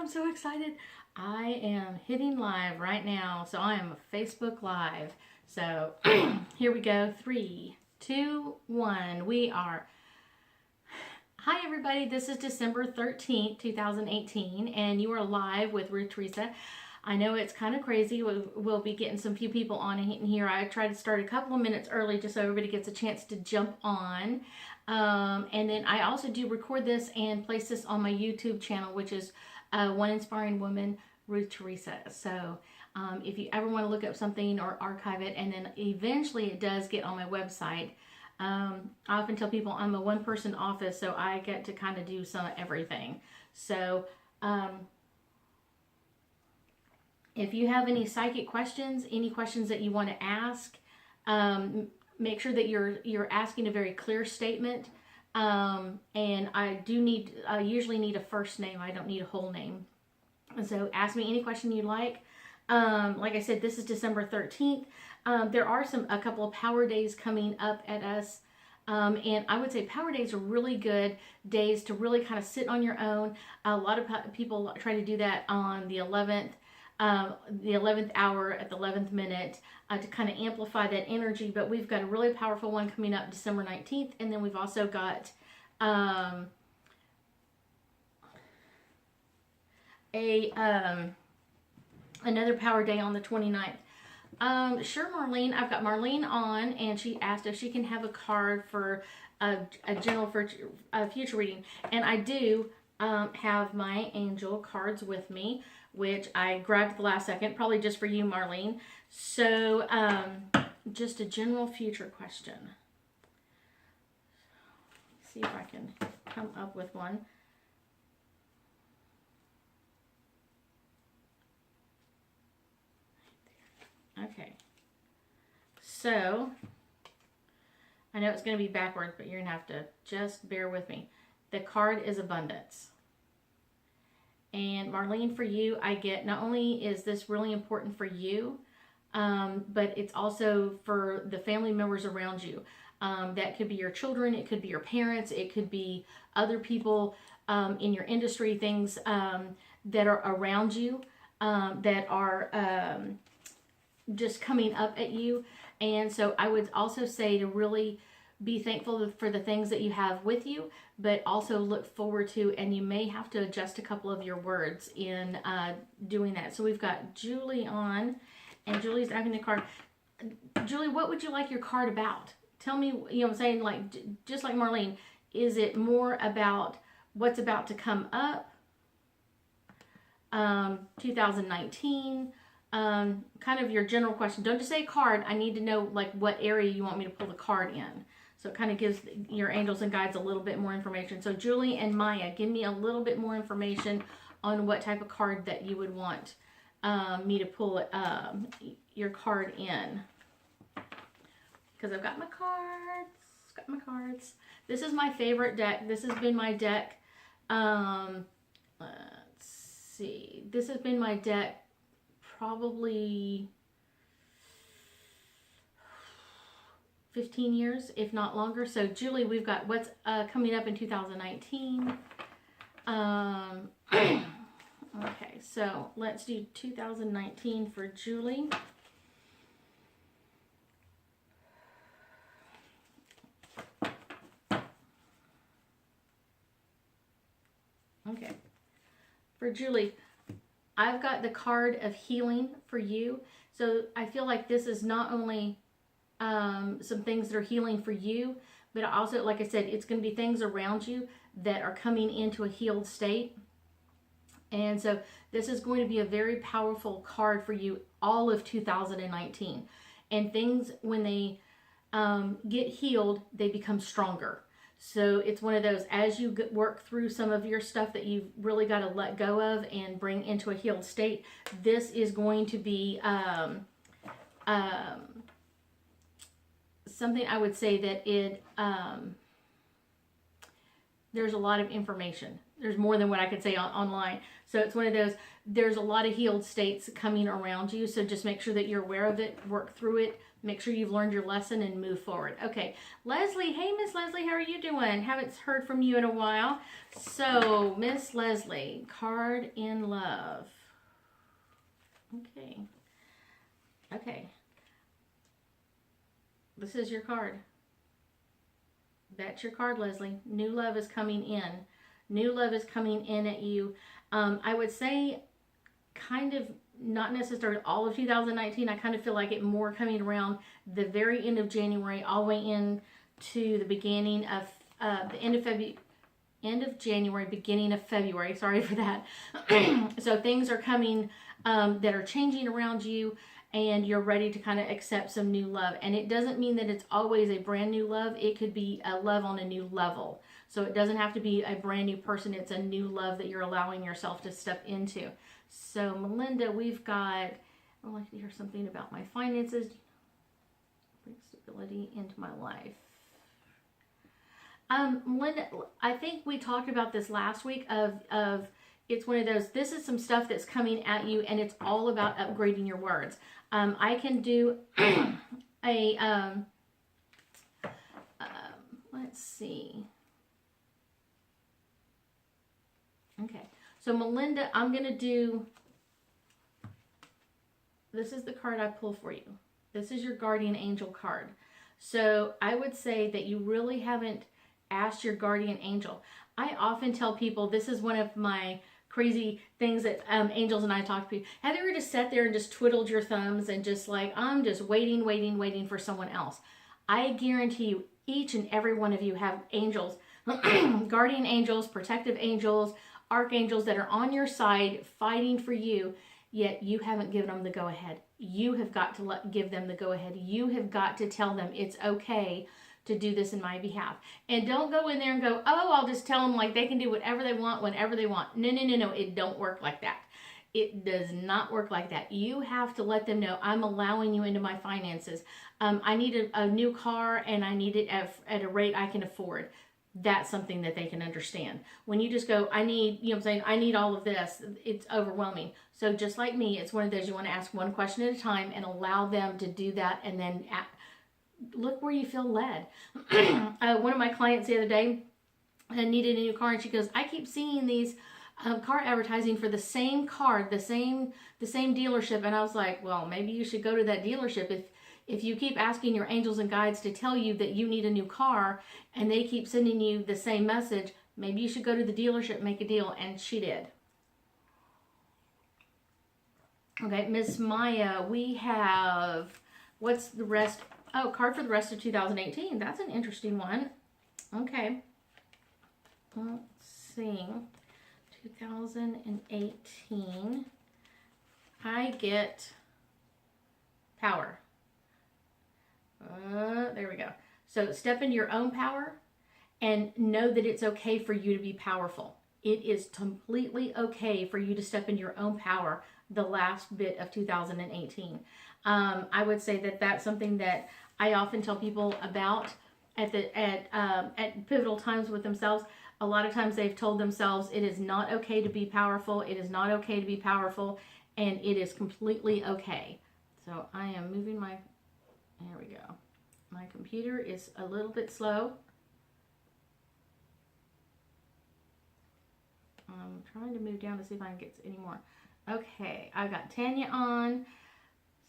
I'm so excited. I am hitting live right now. So I am Facebook Live. So here we go. 3, 2, 1. We are. Hi, everybody. This is December 13th, 2018, and you are live with Ruth Teresa. I know it's kind of crazy. We'll be getting some few people on in here. I try to start a couple of minutes early just so everybody gets a chance to jump on. And then I also do record this and place this on my YouTube channel, which is One Inspiring Woman, Ruth Teresa. So if you ever want to look up something or archive it, and then eventually it does get on my website. I often tell people I'm a one-person office, so I get to kind of do some of everything. So if you have any psychic questions, any questions that you want to ask, make sure that you're asking a very clear statement. And I usually need a first name. I don't need a whole name. And so ask me any question you like. Like I said, this is December 13th. There are a couple of power days coming up at us. And I would say power days are really good days to really kind of sit on your own. A lot of people try to do that on the 11th hour at the 11th minute to kind of amplify that energy. But we've got a really powerful one coming up December 19th. And then we've also got another power day on the 29th. Sure, Marlene. I've got Marlene on, and she asked if she can have a card for a general for a future reading. And I do have my angel cards with me, which I grabbed at the last second, probably just for you, Marlene. So, just a general future question. Let's see if I can come up with one. Okay. So, I know it's going to be backwards, but you're going to have to just bear with me. The card is abundance. And Marlene, for you, I get not only is this really important for you, but it's also for the family members around you. That could be your children, it could be your parents, it could be other people in your industry, things that are around you that are just coming up at you. And so I would also say to really be thankful for the things that you have with you, but also look forward to, and you may have to adjust a couple of your words in doing that. So we've got Julie on, and Julie's having a card. Julie, what would you like your card about? Tell me, you know what I'm saying, like, just like Marlene, is it more about what's about to come up? 2019, kind of your general question. Don't just say card. I need to know like what area you want me to pull the card in. So it kind of gives your angels and guides a little bit more information. So Julie and Maya, give me a little bit more information on what type of card that you would want me to pull your card in. Because I've got my cards. This is my favorite deck. This has been my deck. Let's see. This has been my deck probably 15 years, if not longer. So Julie, we've got what's coming up in 2019. Okay, so let's do 2019 for Julie. Okay, for Julie, I've got the card of healing for you. So I feel like this is not only some things that are healing for you, but also, like I said, it's going to be things around you that are coming into a healed state. And so this is going to be a very powerful card for you all of 2019. And things, when they get healed, they become stronger. So it's one of those, as you work through some of your stuff that you've really got to let go of and bring into a healed state, this is going to be something I would say that there's a lot of information. There's more than what I could say online. So it's one of those, there's a lot of healed states coming around you. So just make sure that you're aware of it, work through it, Make sure you've learned your lesson and move forward. Okay, Leslie. Hey, Miss Leslie, how are you doing? Haven't heard from you in a while. So, Miss Leslie, card in love. Okay. Okay. This is your card. That's your card, Leslie. New love is coming in. New love is coming in at you. I would say kind of not necessarily all of 2019. I kind of feel like it more coming around the very end of January all the way in to the beginning of the end of January, beginning of February. Sorry for that. So things are coming that are changing around you, and you're ready to kind of accept some new love. And it doesn't mean that it's always a brand new love. It could be a love on a new level. So it doesn't have to be a brand new person. It's a new love that you're allowing yourself to step into. So Melinda, we've got, I'd like to hear something about my finances. Bring stability into my life. Melinda, I think we talked about this last week of it's one of those, this is some stuff that's coming at you, and it's all about upgrading your words. I can do let's see. Okay, so Melinda, I'm going to do, this is the card I pull for you. This is your guardian angel card. So I would say that you really haven't asked your guardian angel. I often tell people, this is one of my crazy things that angels and I talk to people. Have you ever just sat there and just twiddled your thumbs and just like, I'm just waiting for someone else? I guarantee you, each and every one of you have angels, guardian angels, protective angels, archangels that are on your side fighting for you, yet you haven't given them the go-ahead. You have got to give them the go-ahead. You have got to tell them it's okay to do this in my behalf. And don't go in there and go, oh, I'll just tell them like they can do whatever they want whenever they want. No. It don't work like that. It does not work like that. You have to let them know, I'm allowing you into my finances. I need a new car, and I need it at a rate I can afford. That's something that they can understand. When you just go, I need, you know what I'm saying, I need all of this, it's overwhelming. So just like me, it's one of those, you want to ask one question at a time and allow them to do that, and then look where you feel led. One of my clients the other day needed a new car, and she goes, I keep seeing these car advertising for the same car, the same dealership. And I was like, well, maybe you should go to that dealership. If you keep asking your angels and guides to tell you that you need a new car, and they keep sending you the same message, maybe you should go to the dealership and make a deal. And she did. Okay, Miss Maya, we have, what's the rest? Oh, card for the rest of 2018. That's an interesting one. Okay. Let's see. 2018. I get power. There we go. So step into your own power and know that it's okay for you to be powerful. It is completely okay for you to step into your own power the last bit of 2018. I would say that that's something that I often tell people about at pivotal times with themselves. A lot of times they've told themselves it is not okay to be powerful. It is not okay to be powerful, and it is completely okay. So I am moving my, there we go. My computer is a little bit slow. I'm trying to move down to see if I can get any more. Okay, I've got Tanya on.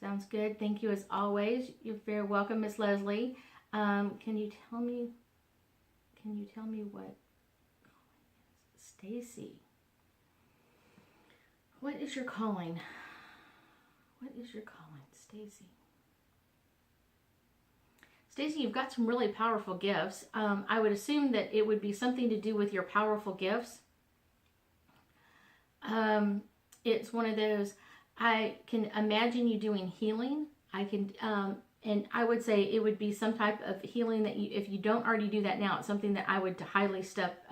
Sounds good. Thank you as always. You're very welcome, Miss Leslie. Can you tell me what Stacy? What is your calling? What is your calling, Stacy? Stacy, you've got some really powerful gifts. I would assume that it would be something to do with your powerful gifts. It's one of those, I can imagine you doing healing. I can, and I would say it would be some type of healing that you, if you don't already do that now, it's something that I would highly step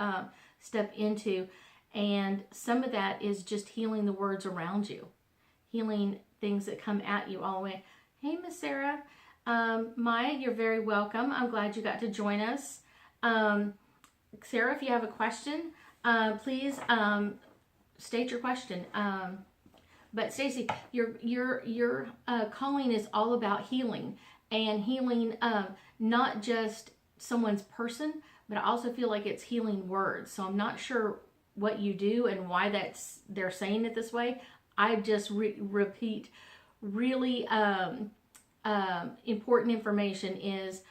into. And some of that is just healing the words around you, healing things that come at you all the way. Hey, Miss Sarah. Maya, you're very welcome. I'm glad you got to join us. Sarah, if you have a question, please state your question. But Stacy, your calling is all about healing, and healing not just someone's person, but I also feel like it's healing words. So I'm not sure what you do and why they're saying it this way. I just repeat really important information is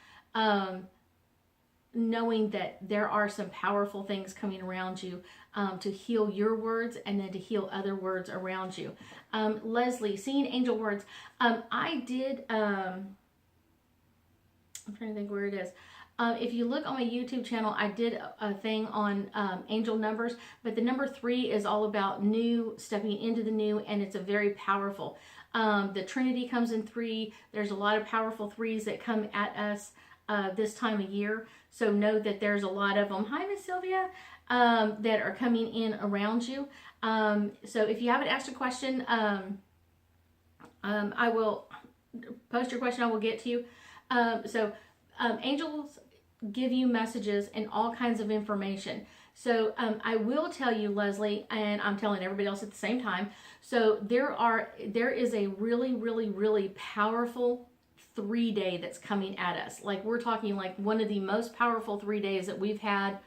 knowing that there are some powerful things coming around you to heal your words and then to heal other words around you. Leslie, seeing angel words. I did, I'm trying to think where it is. If you look on my YouTube channel, I did a thing on angel numbers, but the number 3 is all about new, stepping into the new, and it's a very powerful. The Trinity comes in 3. There's a lot of powerful 3s that come at us this time of year. So know that there's a lot of them. Hi, Miss Sylvia, that are coming in around you. So if you haven't asked a question, I will post your question. I will get to you. Angels give you messages and all kinds of information. So I will tell you, Leslie, and I'm telling everybody else at the same time. So there is a really, really, really powerful 3-day that's coming at us. Like, we're talking like one of the most powerful 3 days that we've had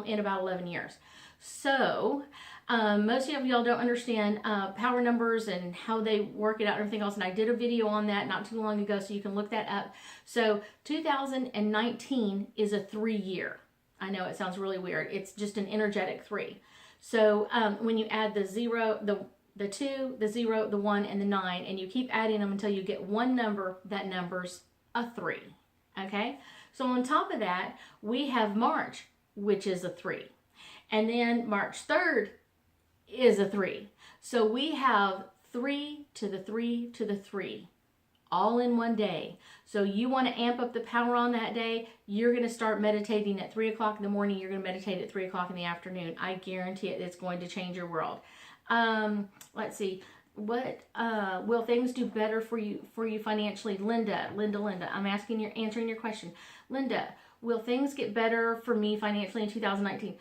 in about 11 years. So most of y'all don't understand power numbers and how they work it out and everything else. And I did a video on that not too long ago, so you can look that up. So 2019 is a 3-year. I know it sounds really weird. It's just an energetic 3. So when you add the 0, the 2, the 0, the 1, and the 9, and you keep adding them until you get one number, that number's a 3. Okay? So on top of that, we have March, which is a 3. And then March 3rd is a 3. So we have 3 to the 3 to the 3 all in one day. So you want to amp up the power on that day, you're going to start meditating at 3 o'clock in the morning. You're going to meditate at 3 o'clock in the afternoon. I guarantee it. It's going to change your world. Let's see. What will things do better for you financially? Linda, I'm answering your question. Linda, will things get better for me financially in 2019?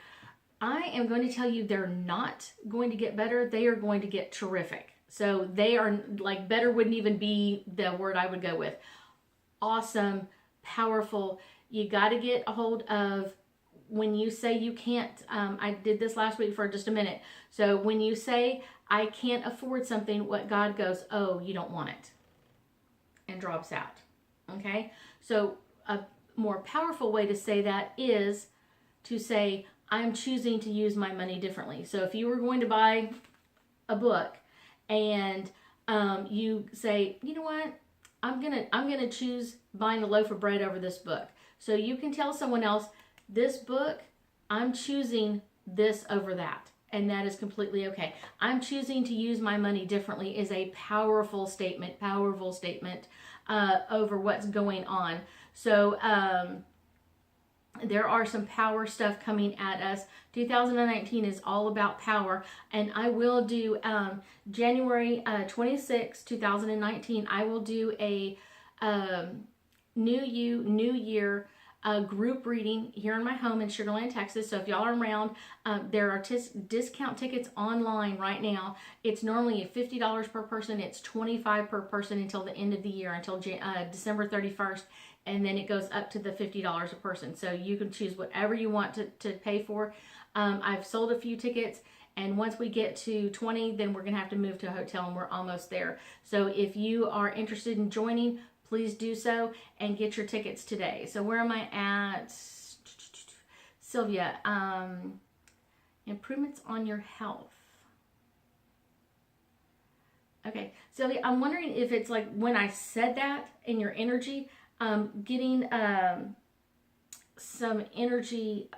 I am going to tell you they're not going to get better. They are going to get terrific. So they are, like, better wouldn't even be the word I would go with. Awesome, powerful. You got to get a hold of, when you say you can't, I did this last week for just a minute. So when you say, I can't afford something, what God goes, oh, you don't want it, and drops out. Okay? So a more powerful way to say that is to say, I'm choosing to use my money differently. So if you were going to buy a book and you say, you know what, I'm gonna choose buying a loaf of bread over this book. So you can tell someone else, this book, I'm choosing this over that. And that is completely okay. I'm choosing to use my money differently is a powerful statement over what's going on. So there are some power stuff coming at us. 2019 is all about power. And I will do January 26, 2019, I will do a New Year group reading here in my home in Sugar Land, Texas. So if y'all are around, there are discount tickets online right now. It's normally $50 per person. It's $25 per person until the end of the year, until December 31st. And then it goes up to the $50 a person. So you can choose whatever you want to pay for. I've sold a few tickets. And once we get to 20, then we're going to have to move to a hotel, and we're almost there. So if you are interested in joining, please do so and get your tickets today. So where am I at? Sylvia, improvements on your health. Okay, Sylvia, I'm wondering if it's like when I said that in your energy, getting some energy.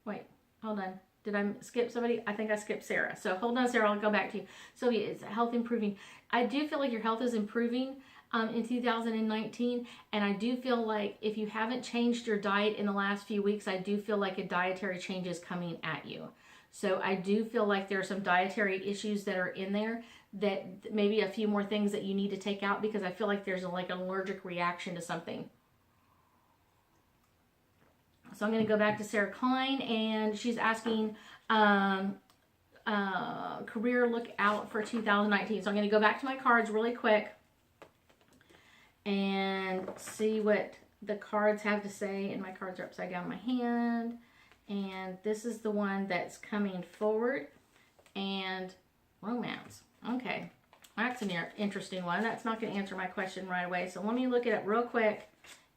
Wait, hold on. Did I skip somebody? I think I skipped Sarah. So hold on, Sarah. I'll go back to you. Sylvia, is health improving? I do feel like your health is improving in 2019, and I do feel like if you haven't changed your diet in the last few weeks, I do feel like a dietary change is coming at you. So I do feel like there are some dietary issues that are in there, that maybe a few more things that you need to take out, because I feel like there's like an allergic reaction to something. So I'm going to go back to Sarah Klein, and she's asking career look out for 2019. So I'm going to go back to my cards really quick. and see what the cards have to say. And my cards are upside down in my hand. And this is the one that's coming forward. And romance. Okay. That's an interesting one. That's not going to answer my question right away. So let me look it up real quick.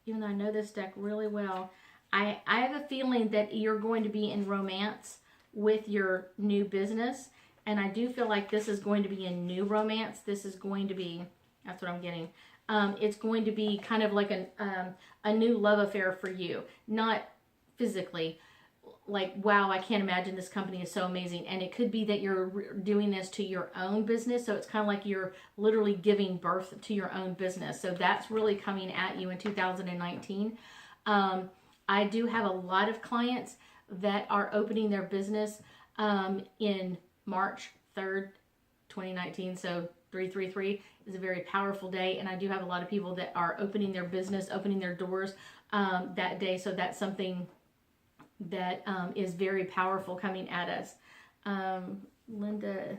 Even though I know this deck really well. I have a feeling that you're going to be in romance with your new business. And I do feel like this is going to be a new romance. This is going to be, that's what I'm getting. It's going to be kind of like a new love affair for you. Not physically, like, wow, I can't imagine this company is so amazing. And it could be that you're doing this to your own business. So it's kind of like you're literally giving birth to your own business. So that's really coming at you in 2019. I do have a lot of clients that are opening their business in March 3rd, 2019. So 333 is a very powerful day. And I do have a lot of people that are opening their business, opening their doors that day. So that's something that is very powerful coming at us. Linda.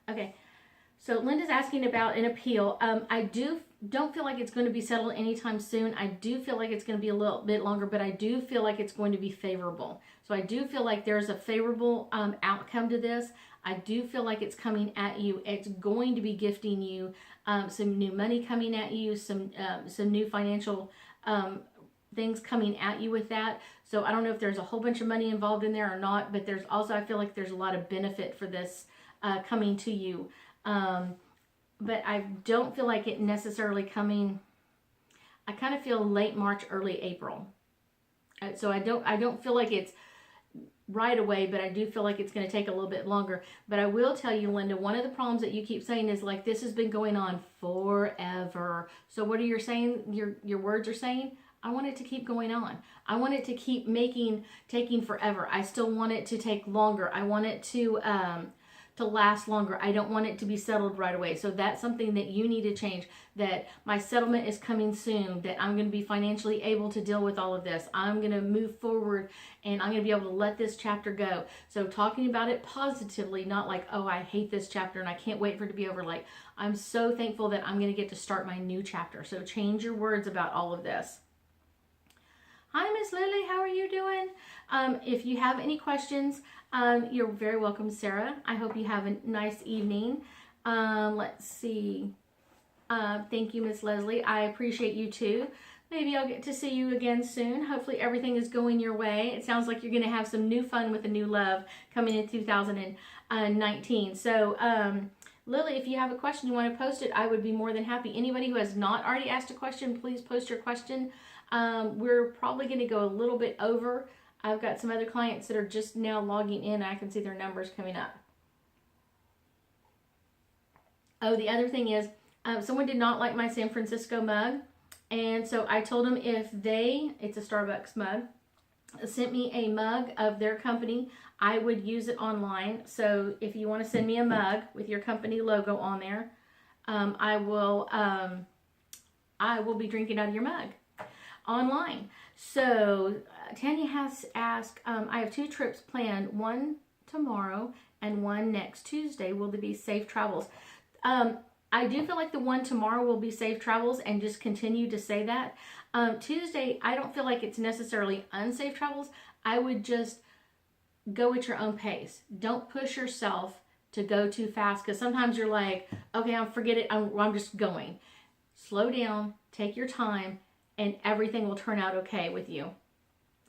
Okay. So Linda's asking about an appeal. I don't feel like it's going to be settled anytime soon. I do feel like it's going to be a little bit longer, but I do feel like it's going to be favorable. So I do feel like there's a favorable outcome to this. I do feel like it's coming at you. It's going to be gifting you some new money coming at you, some new financial things coming at you with that. So I don't know if there's a whole bunch of money involved in there or not, but there's also, I feel like there's a lot of benefit for this coming to you. But I don't feel like it necessarily coming, I kind of feel late March, early April. So I don't feel like it's right away, but I do feel like it's going to take a little bit longer. But I will tell you, Linda, one of the problems that you keep saying is like, this has been going on forever. So what are you saying? Your words are saying, I want it to keep going on. I want it to keep taking forever. I still want it to take longer. I want it to last longer. I don't want it to be settled right away. So that's something that you need to change, that my settlement is coming soon, that I'm going to be financially able to deal with all of this. I'm going to move forward and I'm going to be able to let this chapter go. So talking about it positively, not like, oh, I hate this chapter and I can't wait for it to be over. Like, I'm so thankful that I'm going to get to start my new chapter. So change your words about all of this. Hi, Miss Lily. How are you doing? If you have any questions, you're very welcome, Sarah. I hope you have a nice evening. Let's see. Thank you, Miss Leslie. I appreciate you too. Maybe I'll get to see you again soon. Hopefully everything is going your way. It sounds like you're going to have some new fun with a new love coming in 2019. So, Lily, if you have a question, you want to post it, I would be more than happy. Anybody who has not already asked a question, please post your question. We're probably going to go a little bit over. I've got some other clients that are just now logging in. I can see their numbers coming up. Oh, the other thing is, someone did not like my San Francisco mug. And so I told them if it's a Starbucks mug, sent me a mug of their company, I would use it online. So if you want to send me a mug with your company logo on there, I will be drinking out of your mug online. So Tanya has asked, I have 2 trips planned, one tomorrow and one next Tuesday. Will there be safe travels? I do feel like the one tomorrow will be safe travels, and just continue to say that. Tuesday, I don't feel like it's necessarily unsafe travels. I would just go at your own pace. Don't push yourself to go too fast, because sometimes you're like, okay, forget it. I'm just going. Slow down, take your time, and everything will turn out okay with you.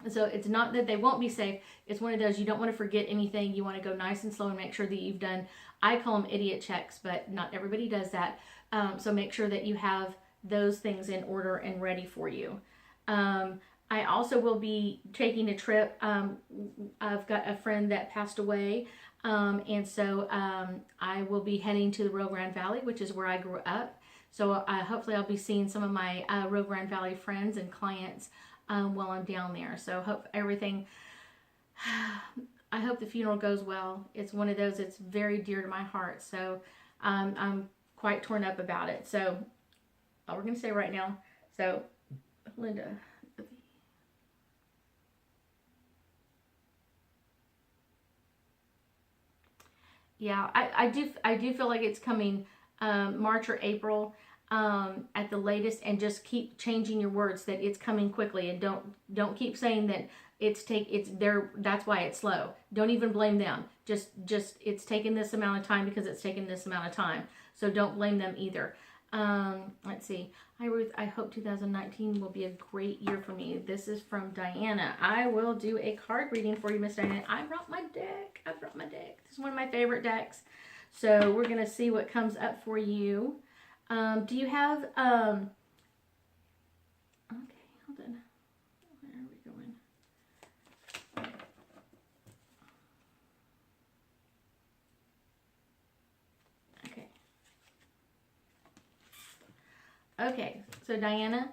So it's not that they won't be safe. It's one of those, you don't want to forget anything. You want to go nice and slow and make sure that you've done, I call them idiot checks, but not everybody does that. So make sure that you have those things in order and ready for you. I also will be taking a trip. I've got a friend that passed away. And so I will be heading to the Rio Grande Valley, which is where I grew up. So hopefully I'll be seeing some of my Rio Grande Valley friends and clients while I'm down there. So I hope the funeral goes well. It's one of those that's very dear to my heart. So I'm quite torn up about it. So all we're going to say right now. So Linda. Yeah, I do feel like it's coming March or April at the latest, and just keep changing your words that it's coming quickly, and don't keep saying that it's there. That's why it's slow. Don't even blame them. Just it's taken this amount of time because it's taken this amount of time. So don't blame them either. Let's see. Hi Ruth, I hope 2019 will be a great year for me. This is from Diana. I will do a card reading for you, Miss Diana. I brought my deck. This is one of my favorite decks. So we're going to see what comes up for you. Do you have, okay, hold on. Where are we going? Okay. Okay, so Diana,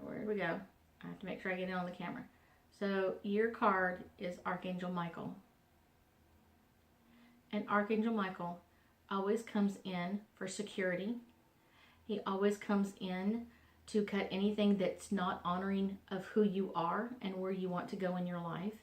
where did we go? I have to make sure I get it on the camera. So your card is Archangel Michael. And Archangel Michael always comes in for security. He always comes in to cut anything that's not honoring of who you are and where you want to go in your life.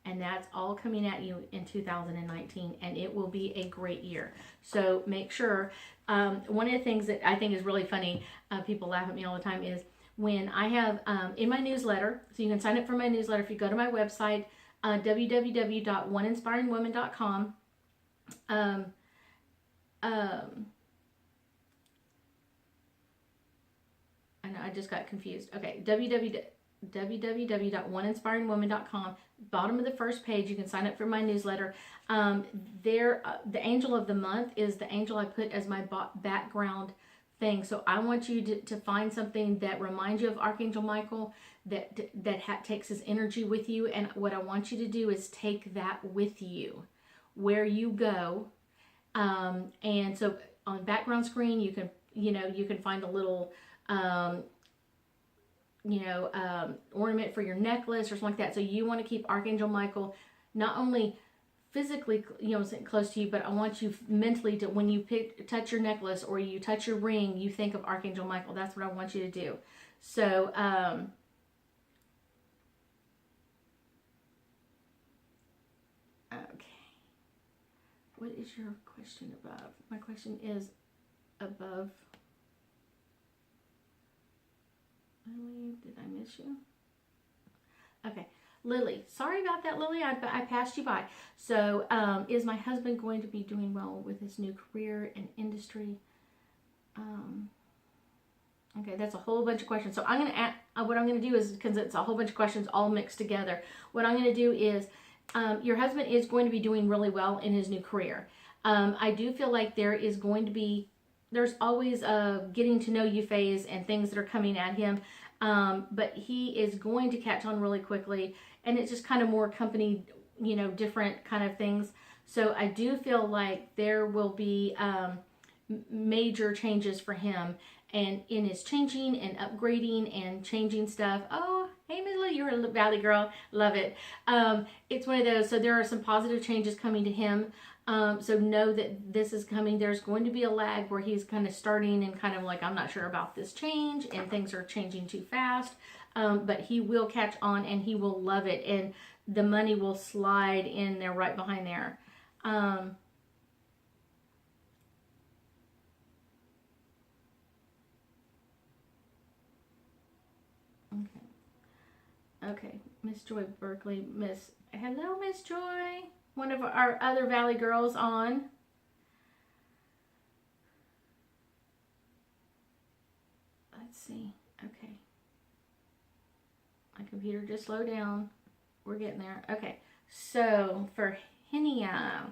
And that's all coming at you in 2019, and it will be a great year. So make sure, one of the things that I think is really funny, people laugh at me all the time, is when I have in my newsletter, so you can sign up for my newsletter if you go to my website, www.oneinspiringwoman.com. I know I just got confused. Okay, www.oneinspiringwoman.com. Bottom of the first page, you can sign up for my newsletter. The angel of the month is the angel I put as my background thing. So I want you to find something that reminds you of Archangel Michael, that takes his energy with you. And what I want you to do is take that with you where you go. And so on background screen, you can find a little ornament for your necklace or something like that. So you want to keep Archangel Michael not only physically, close to you, but I want you mentally to, when you touch your necklace or you touch your ring, you think of Archangel Michael. That's what I want you to do. So, okay. What is your question above? My question is above. Lily, did I miss you? Okay, Lily. Sorry about that, Lily. I passed you by. So, is my husband going to be doing well with his new career and industry? Okay, that's a whole bunch of questions. So I'm going to what I'm going to do is, because it's a whole bunch of questions all mixed together, what I'm going to do is, your husband is going to be doing really well in his new career. I do feel like there's always a getting to know you phase and things that are coming at him. But he is going to catch on really quickly, and it's just kind of more company, different kind of things. So I do feel like there will be major changes for him, and in his changing and upgrading and changing stuff. Oh, hey, Miss Lee, you're a Valley girl. Love it. It's one of those. So there are some positive changes coming to him. So know that this is coming. There's going to be a lag where he's kind of starting and kind of like, I'm not sure about this change, and things are changing too fast. But he will catch on, and he will love it, and the money will slide in there right behind there. Okay, Miss Joy Berkeley, hello, Miss Joy. One of our other Valley girls on. Let's see. Okay. My computer just slowed down. We're getting there. Okay. So for Henia,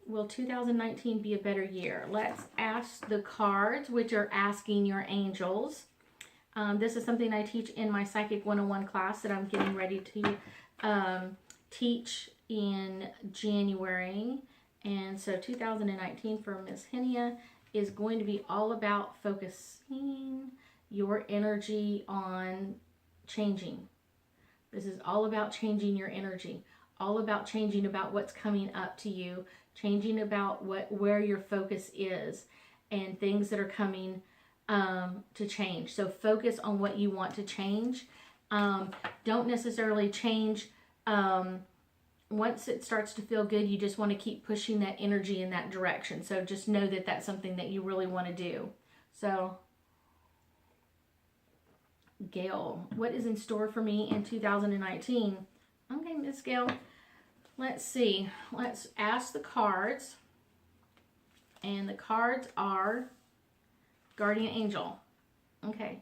will 2019 be a better year? Let's ask the cards, which are asking your angels. This is something I teach in my Psychic 101 class that I'm getting ready to teach in January. And so 2019 for Miss Henia is going to be all about focusing your energy on changing. This is all about changing your energy, all about changing about what's coming up to you, changing about where your focus is, and things that are coming to change. So focus on what you want to change. Don't necessarily change once it starts to feel good, you just want to keep pushing that energy in that direction. So just know that that's something that you really want to do. So, Gail, what is in store for me in 2019? Okay, Miss Gail, let's see. Let's ask the cards. And the cards are Guardian Angel. Okay,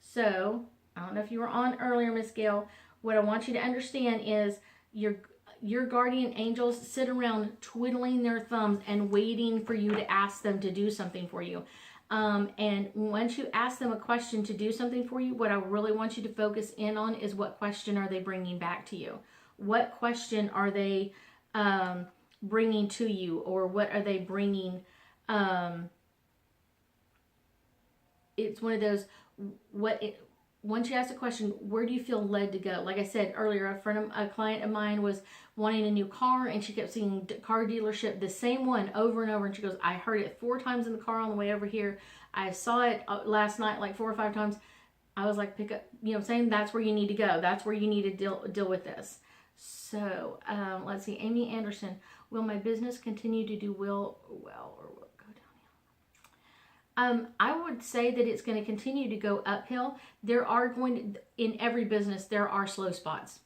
so I don't know if you were on earlier, Miss Gail. What I want you to understand is your guardian angels sit around twiddling their thumbs and waiting for you to ask them to do something for you. And once you ask them a question to do something for you, what I really want you to focus in on is what question are they bringing back to you? What question are they bringing to you, or what are they bringing? It's one of those, once you ask a question, where do you feel led to go? Like I said earlier, a client of mine was wanting a new car, and she kept seeing car dealership, the same one over and over. And she goes, I heard it 4 times in the car on the way over here. I saw it last night like 4 or 5 times. I was like, pick up, you know what I'm saying? That's where you need to go. That's where you need to deal with this. So, let's see. Amy Anderson, will my business continue to do well, or will it go downhill? I would say that it's going to continue to go uphill. There are going to, in every business, there are slow spots.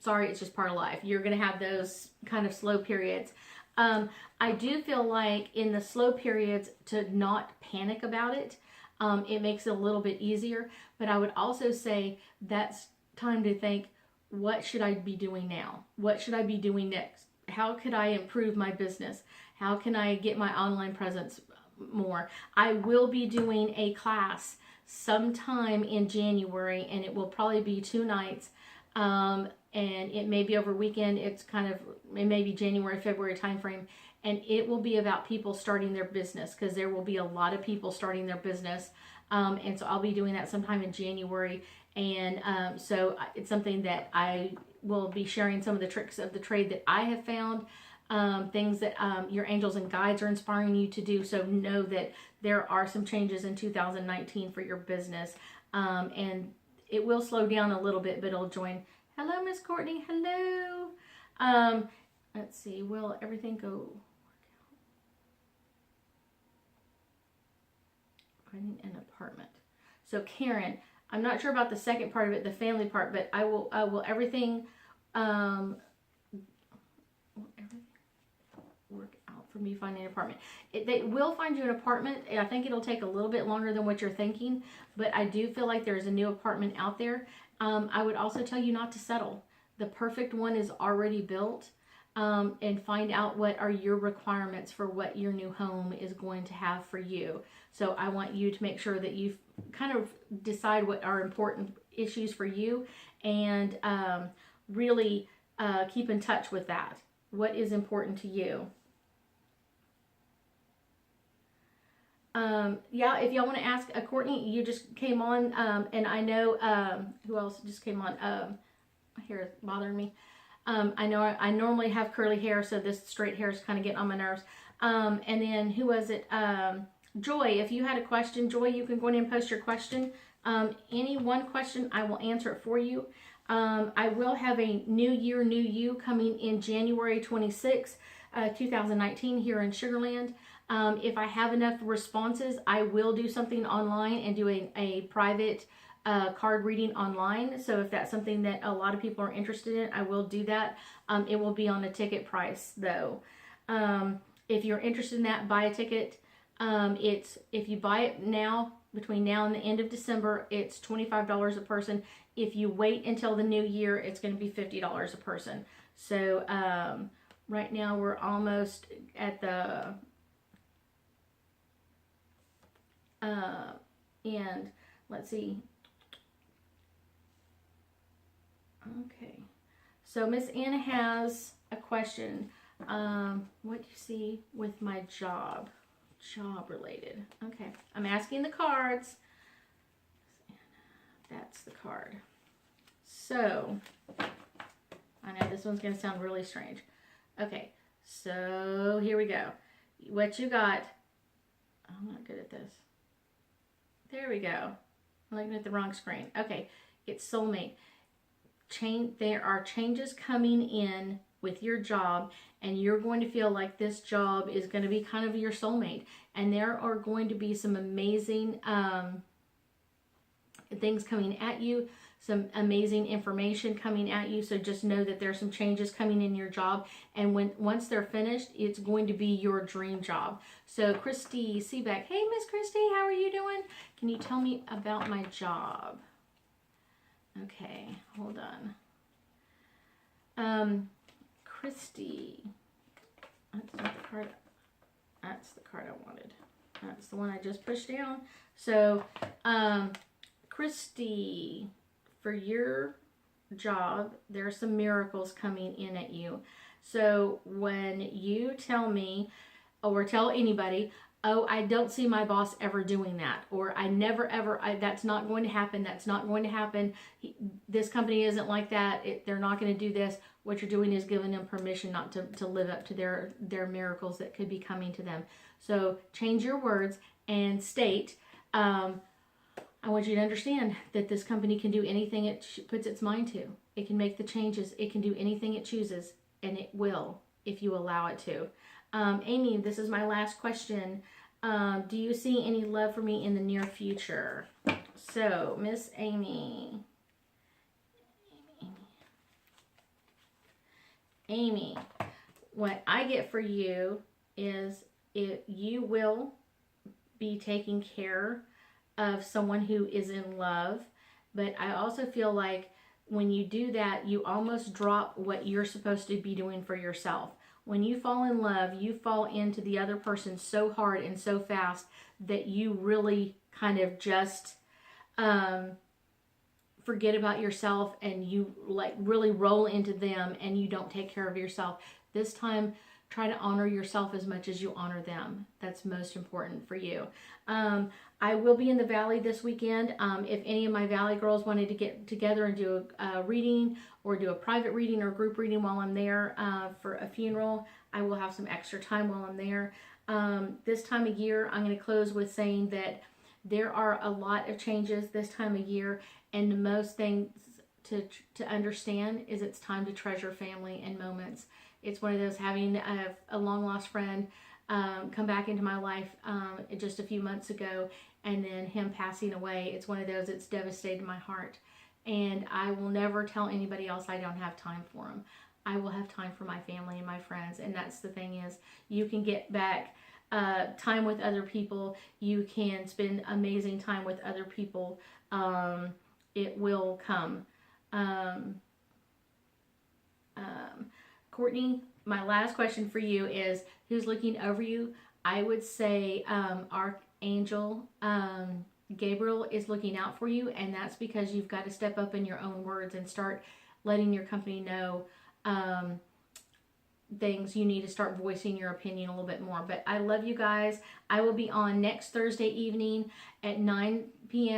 Sorry, it's just part of life. You're going to have those kind of slow periods. I do feel like in the slow periods to not panic about it. It makes it a little bit easier. But I would also say that's time to think, what should I be doing now? What should I be doing next? How could I improve my business? How can I get my online presence more? I will be doing a class sometime in January, and it will probably be 2 nights. And it may be over weekend. It may be January, February timeframe. And it will be about people starting their business, because there will be a lot of people starting their business. And so I'll be doing that sometime in January. And so it's something that I will be sharing some of the tricks of the trade that I have found, things that your angels and guides are inspiring you to do. So know that there are some changes in 2019 for your business. And it will slow down a little bit, but it'll join. Hello, Miss Courtney. Hello. Let's see. Will everything go? Finding an apartment. So Karen, I'm not sure about the second part of it, the family part, but will everything work out for me finding an apartment? They will find you an apartment. I think it'll take a little bit longer than what you're thinking, but I do feel like there's a new apartment out there. I would also tell you not to settle. The perfect one is already built. And find out what are your requirements for what your new home is going to have for you. So I want you to make sure that you kind of decide what are important issues for you, and really keep in touch with that. What is important to you? Yeah, if y'all want to ask Courtney, you just came on, and I know who else just came on. My hair is bothering me. I know I normally have curly hair, so this straight hair is kind of getting on my nerves. And then who was it? Joy, if you had a question, Joy, you can go in and post your question. Any one question, I will answer it for you. I will have a New Year, New You coming in January 26, 2019 here in Sugar Land. If I have enough responses, I will do something online and do a private card reading online. So if that's something that a lot of people are interested in, I will do that. It will be on a ticket price though. If you're interested in that, buy a ticket. If you buy it now, between now and the end of December, it's $25 a person. If you wait until the new year, it's going to be $50 a person. So right now we're almost at the end. Let's see. Okay, so Miss Anna has a question. What do you see with my job? Job related. Okay, I'm asking the cards. That's the card. So, I know this one's going to sound really strange. Okay, so here we go. What you got? I'm not good at this. There we go. I'm looking at the wrong screen. Okay, it's soulmate. There are changes coming in with your job, and you're going to feel like this job is going to be kind of your soulmate. And there are going to be some amazing things coming at you, some amazing information coming at you. So just know that there's some changes coming in your job, and once they're finished, it's going to be your dream job. So Christy Seebeck, hey Miss Christy, how are you doing? Can you tell me about my job? Okay, hold on. Christy, that's not the card. That's the card I wanted. That's the one I just pushed down. So, Christy, for your job, there are some miracles coming in at you. So when you tell me, or tell anybody, oh, I don't see my boss ever doing that, or I never ever, that's not going to happen, that's not going to happen, this company isn't like that, they're not going to do this, what you're doing is giving them permission not to live up to their miracles that could be coming to them. So change your words and state, I want you to understand that this company can do anything it puts its mind to. It can make the changes. It can do anything it chooses, and it will if you allow it to. Amy, this is my last question. Do you see any love for me in the near future? So, Miss Amy. Amy, what I get for you is you will be taking care of someone who is in love, but I also feel like when you do that, you almost drop what you're supposed to be doing for yourself. When you fall in love, you fall into the other person so hard and so fast that you really kind of just forget about yourself, and you like really roll into them, and you don't take care of yourself. This time, try to honor yourself as much as you honor them. That's most important for you. I will be in the Valley this weekend. If any of my Valley girls wanted to get together and do a reading, or do a private reading or group reading while I'm there for a funeral, I will have some extra time while I'm there. This time of year, I'm going to close with saying that there are a lot of changes this time of year, and the most things to understand is it's time to treasure family and moments. It's one of those, having a long lost friend come back into my life just a few months ago, and then him passing away. It's one of those that's devastated my heart, and I will never tell anybody else I don't have time for them. I will have time for my family and my friends, and that's the thing is, you can get back time with other people. You can spend amazing time with other people. It will come. Courtney, my last question for you is, who's looking over you? I would say Archangel Gabriel is looking out for you, and that's because you've got to step up in your own words and start letting your company know things. You need to start voicing your opinion a little bit more. But I love you guys. I will be on next Thursday evening at 9 p.m.